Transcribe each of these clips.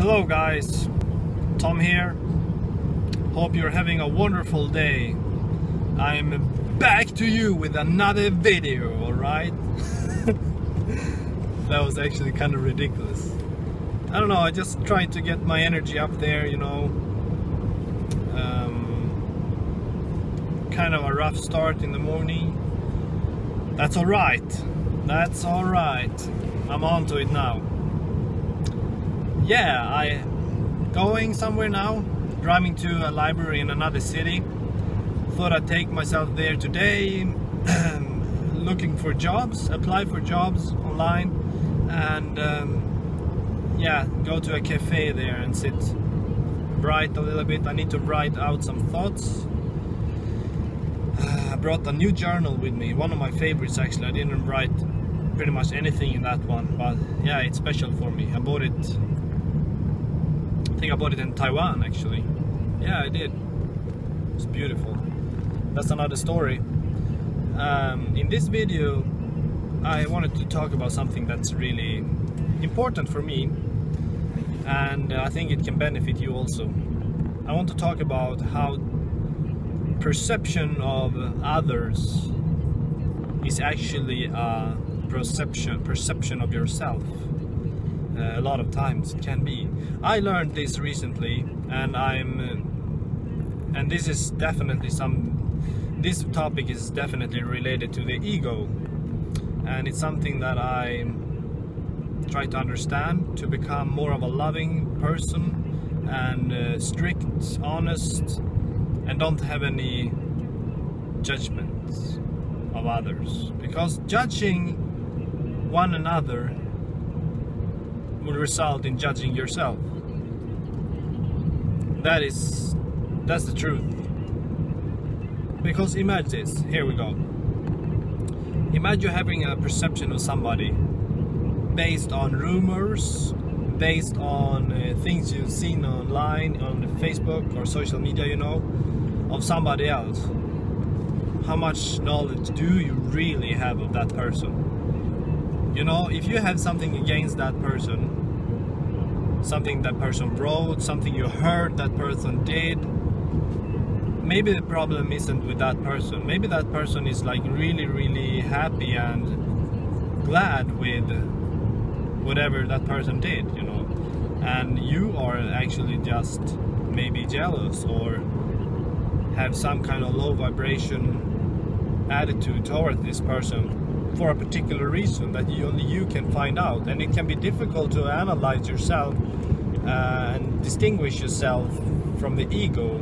Hello guys, Tom here. Hope you're having a wonderful day. I'm back to you with another video, alright? That was actually kind of ridiculous. I don't know, I just tried to get my energy up there, you know. Kind of a rough start in the morning. That's alright. That's alright. I'm on to it now. Yeah, I'm going somewhere now. Driving to a library in another city. Thought I'd take myself there today. Looking for jobs, apply for jobs online, and yeah, go to a cafe there and sit, write a little bit. I need to write out some thoughts. I brought a new journal with me, one of my favorites actually. I didn't write pretty much anything in that one, but yeah, it's special for me. I bought it, I think I bought it in Taiwan actually. Yeah, I did. It's beautiful. That's another story. In this video I wanted to talk about something that's really important for me, and I think it can benefit you also. I want to talk about how perception of others is actually a perception of yourself. A lot of times it can be. I learned this recently, and this is definitely this topic is definitely related to the ego, and it's something that I try to understand to become more of a loving person and strict, honest, and don't have any judgments of others, because judging one another will result in judging yourself. That's the truth. Because imagine this, here we go. Imagine having a perception of somebody based on rumors, based on things you've seen online, on Facebook or social media, you know, of somebody else. How much knowledge do you really have of that person? You know, if you have something against that person, something that person wrote, something you heard that person did, maybe the problem isn't with that person. Maybe that person is like really happy and glad with whatever that person did, you know, and you are actually just maybe jealous or have some kind of low vibration attitude toward this person for a particular reason that only you can find out. And it can be difficult to analyze yourself and distinguish yourself from the ego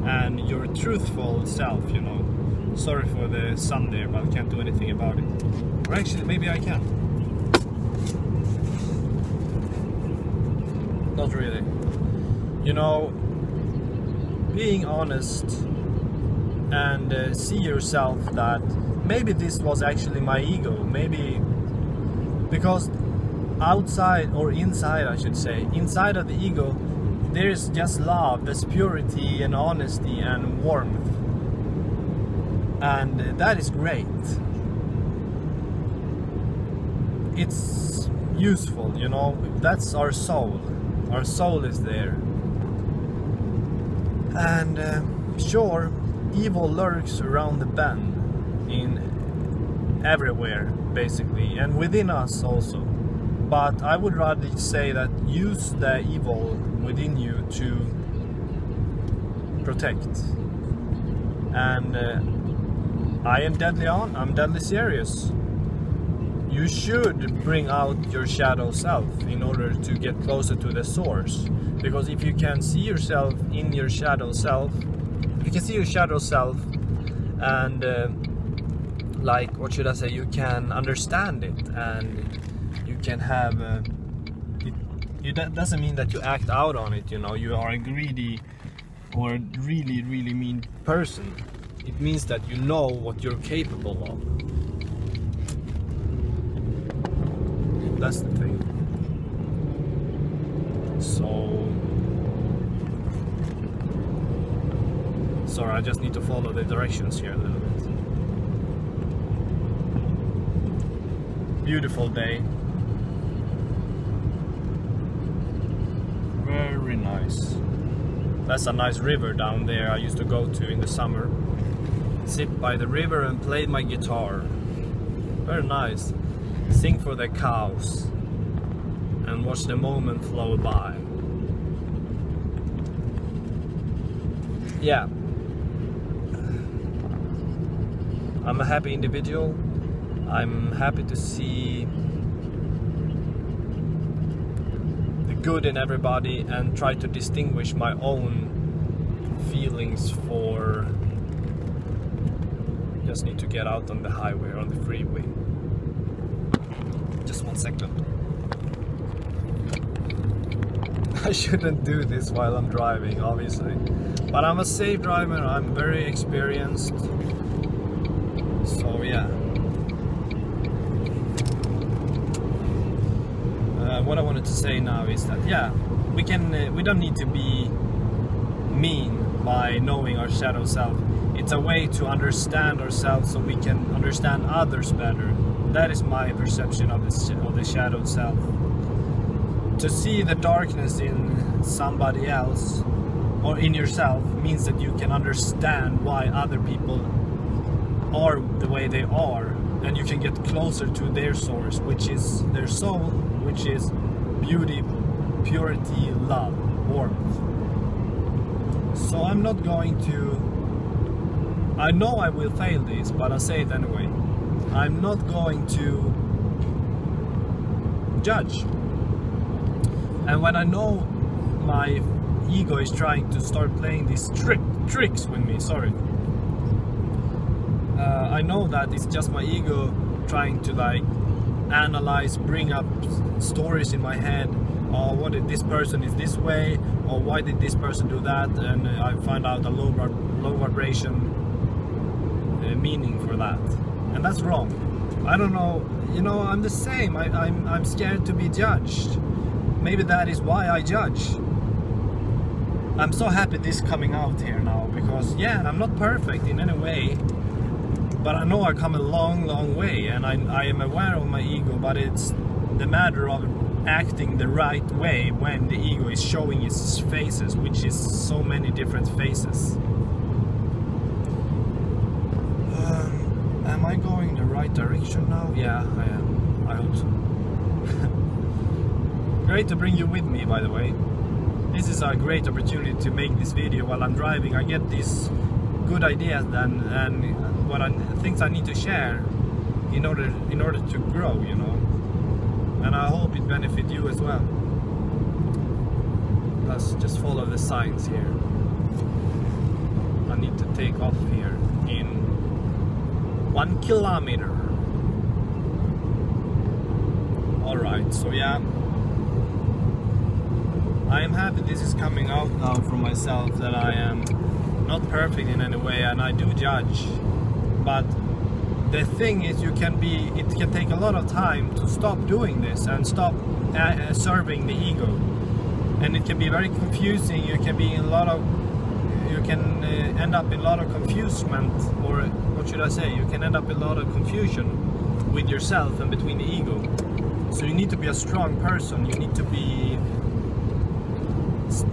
and your truthful self, you know. Sorry for the sun there, but I can't do anything about it. Or actually, maybe I can. Not really. You know, being honest and see yourself that maybe this was actually my ego, maybe because outside, or inside I should say, inside of the ego there is just love, there's purity and honesty and warmth, and that is great. It's useful, you know, that's our soul. Our soul is there. And sure, evil lurks around the bend, in everywhere basically, and within us also. But I would rather say that use the evil within you to protect. And I am I'm deadly serious. You should bring out your shadow self in order to get closer to the source. Because if you can see yourself in your shadow self, if you can see your shadow self and like, what should I say, you can understand it, and you can have that doesn't mean that you act out on it, you know, you are a greedy or really mean person. It means that you know what you're capable of. That's the thing. So sorry, I just need to follow the directions here a little bit. Beautiful day. very nice. That's a nice river down there I used to go to in the summer. Sit by the river and play my guitar. Very nice. Sing for the cows and watch the moment flow by. Yeah. I'm a happy individual. I'm happy to see the good in everybody and try to distinguish my own feelings for... Just need to get out on the highway or on the freeway. Just 1 second. I shouldn't do this while I'm driving, obviously. But I'm a safe driver, I'm very experienced. So yeah. What I wanted to say now is that yeah, we don't need to be mean by knowing our shadow self. It's a way to understand ourselves so we can understand others better. That is my perception of the shadow self. To see the darkness in somebody else or in yourself means that you can understand why other people are the way they are, and you can get closer to their source, which is their soul, which is beauty, purity, love, warmth. So I'm not going to... I know I will fail this, but I'll say it anyway. I'm not going to judge. And when I know my ego is trying to start playing these tricks with me, sorry. I know that it's just my ego trying to like analyze, bring up stories in my head. Oh, what did this person is this way? Or why did this person do that? And I find out a low vibration meaning for that, and that's wrong. I don't know. You know, I'm the same. I'm scared to be judged. Maybe that is why I judge. I'm so happy this coming out here now, because yeah, I'm not perfect in any way. But I know I come a long way, and I am aware of my ego, but it's the matter of acting the right way when the ego is showing its faces, which is so many different faces. Am I going the right direction now? Yeah, I am. I hope so. Great to bring you with me, by the way. This is a great opportunity to make this video while I'm driving. I get these good ideas and things I need to share in order to grow, you know. And I hope it benefits you as well. Let's just follow the signs here. I need to take off here in 1 kilometer. Alright, so yeah, I am happy this is coming out now from myself, that I am not perfect in any way, and I do judge. But the thing is, it can take a lot of time to stop doing this and stop serving the ego, and it can be very confusing. You can end up in a lot of confusement, or what should I say, you can end up in a lot of confusion with yourself and between the ego. So you need to be a strong person, you need to be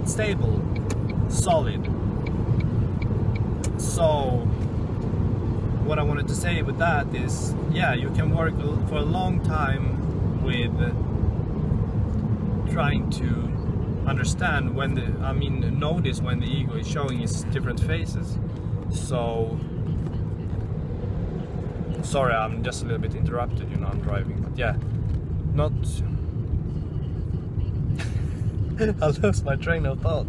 stable, solid. So what I wanted to say with that is, yeah, you can work for a long time with trying to understand when notice when the ego is showing its different faces. So sorry, I'm just a little bit interrupted, you know, I'm driving, but yeah, not I lost my train of thought.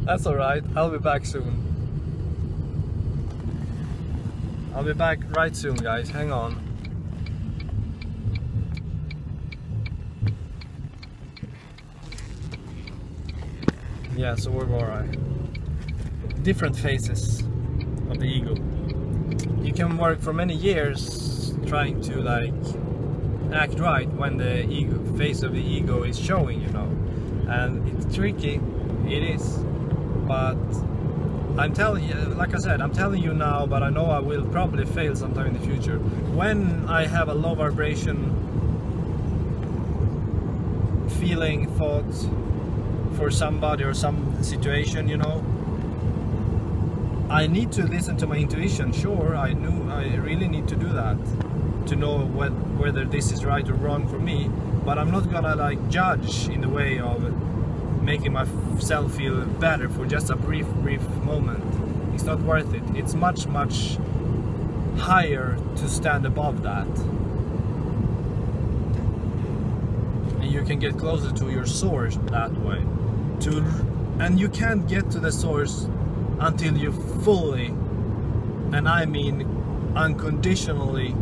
That's alright, I'll be back soon. I'll be back right soon, guys, hang on. Yeah, so where were I? Different phases of the ego. You can work for many years trying to like act right when the face of the ego is showing, you know. And it's tricky, it is. But I'm telling you, like I said, I'm telling you now, but I know I will probably fail sometime in the future. When I have a low vibration feeling, thought for somebody or some situation, you know, I need to listen to my intuition. Sure, I really need to do that to know whether this is right or wrong for me, but I'm not gonna like judge in the way of making myself feel better for just a brief moment. It's not worth it. It's much higher to stand above that, and you can get closer to your source that way. And you can't get to the source until you fully, and I mean unconditionally,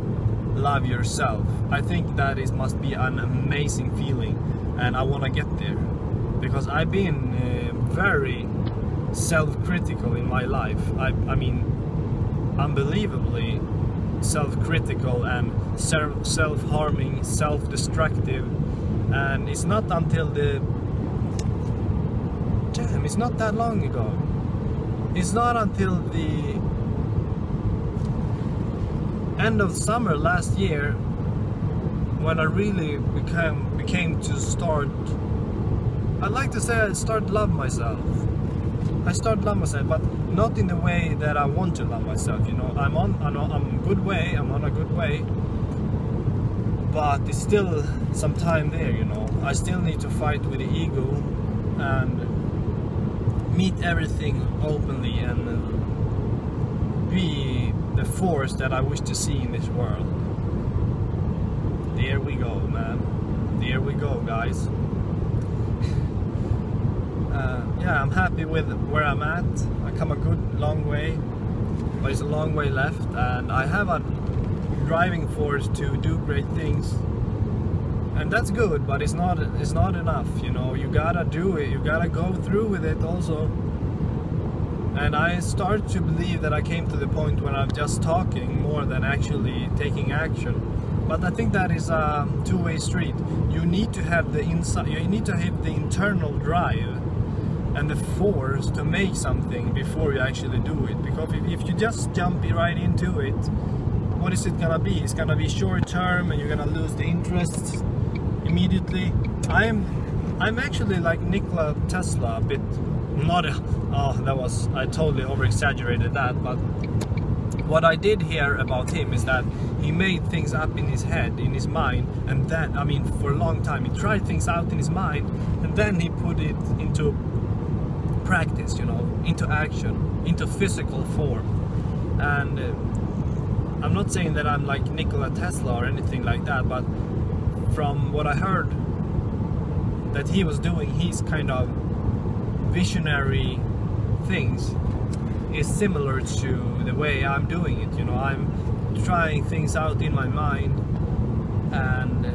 love yourself. I think that must be an amazing feeling, and I want to get there, because I've been very self-critical in my life. I mean, unbelievably self-critical and self-harming, self-destructive. And it's not until it's not that long ago. It's not until the end of summer last year when I really became to start, I'd like to say I started love myself. I started love myself, but not in the way that I want to love myself, you know. I'm on a good way, I'm on a good way, but it's still some time there, you know. I still need to fight with the ego and meet everything openly and be the force that I wish to see in this world. There we go, man. There we go, guys. Yeah, I'm happy with where I'm at. I come a good long way, but it's a long way left, and I have a driving force to do great things, and that's good, but it's not enough, you know. You gotta do it, you gotta go through with it also. And I start to believe that I came to the point where I'm just talking more than actually taking action. But I think that is a two-way street. You need to have the internal drive and the force to make something before you actually do it. Because if you just jump right into it, what is it gonna be? It's gonna be short term, and you're gonna lose the interest immediately. I'm actually like Nikola Tesla a bit. I totally over exaggerated that, but what I did hear about him is that he made things up in his head, in his mind, and then, I mean, for a long time he tried things out in his mind, and then he put it into practice, you know, into action, into physical form. And I'm not saying that I'm like Nikola Tesla or anything like that, but from what I heard that he was doing, his kind of visionary things is similar to the way I'm doing it, you know. I'm trying things out in my mind, and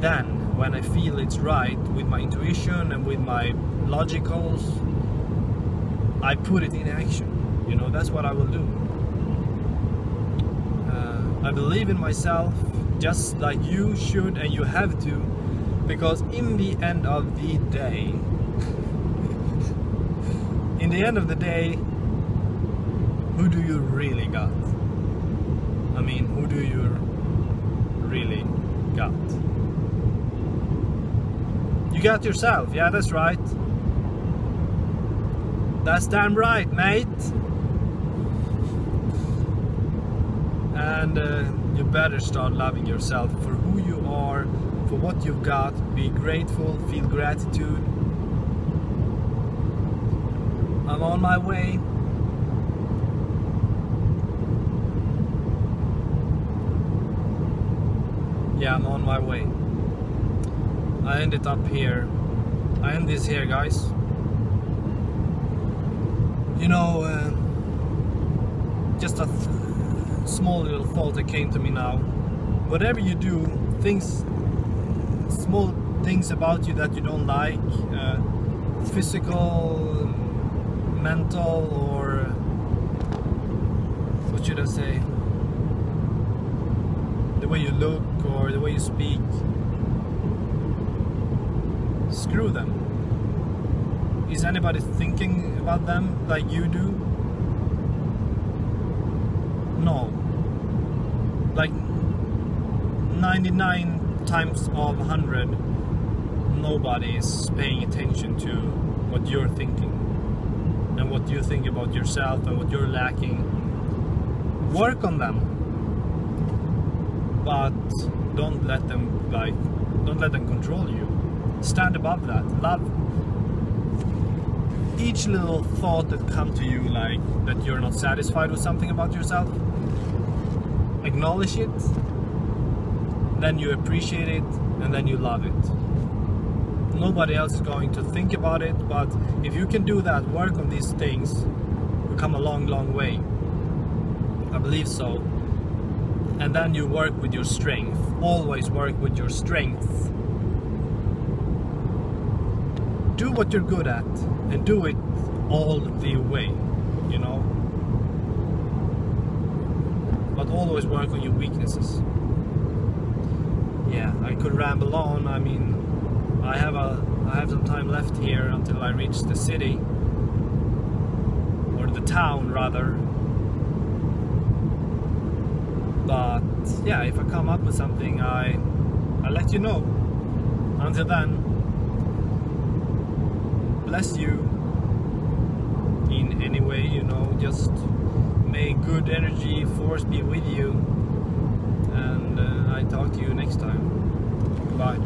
then when I feel it's right with my intuition and with my logicals, I put it in action, you know. That's what I will do. I believe in myself, just like you should and you have to, because in the end of the day, who do you really got? I mean, who do you really got? You got yourself, yeah, that's right. That's damn right, mate. And you better start loving yourself for who you are, for what you've got. Be grateful, feel gratitude. I'm on my way. Yeah, I'm on my way. I ended up here. I end this here, guys. You know, just a small little thought that came to me now. Whatever you do, small things about you that you don't like, physical, mental, or what should I say, the way you look or the way you speak, screw them. Is anybody thinking about them like you do? No. Like 99 times of 100, nobody is paying attention to what you're thinking and what you think about yourself and what you're lacking. Work on them, but don't let them control you. Stand above that. Love each little thought that comes to you, like that you're not satisfied with something about yourself. Acknowledge it, then you appreciate it, and then you love it. Nobody else is going to think about it, but if you can do that, work on these things, you come a long way. I believe so. And then you work with your strength. Always work with your strength. Do what you're good at and do it all the way, you know. But always work on your weaknesses. Yeah, I could ramble on. I mean, I have some time left here until I reach the city, or the town rather. But yeah, if I come up with something, I'll let you know. Until then, bless you in any way, you know. Just may good energy force be with you, and I talk to you next time. Bye.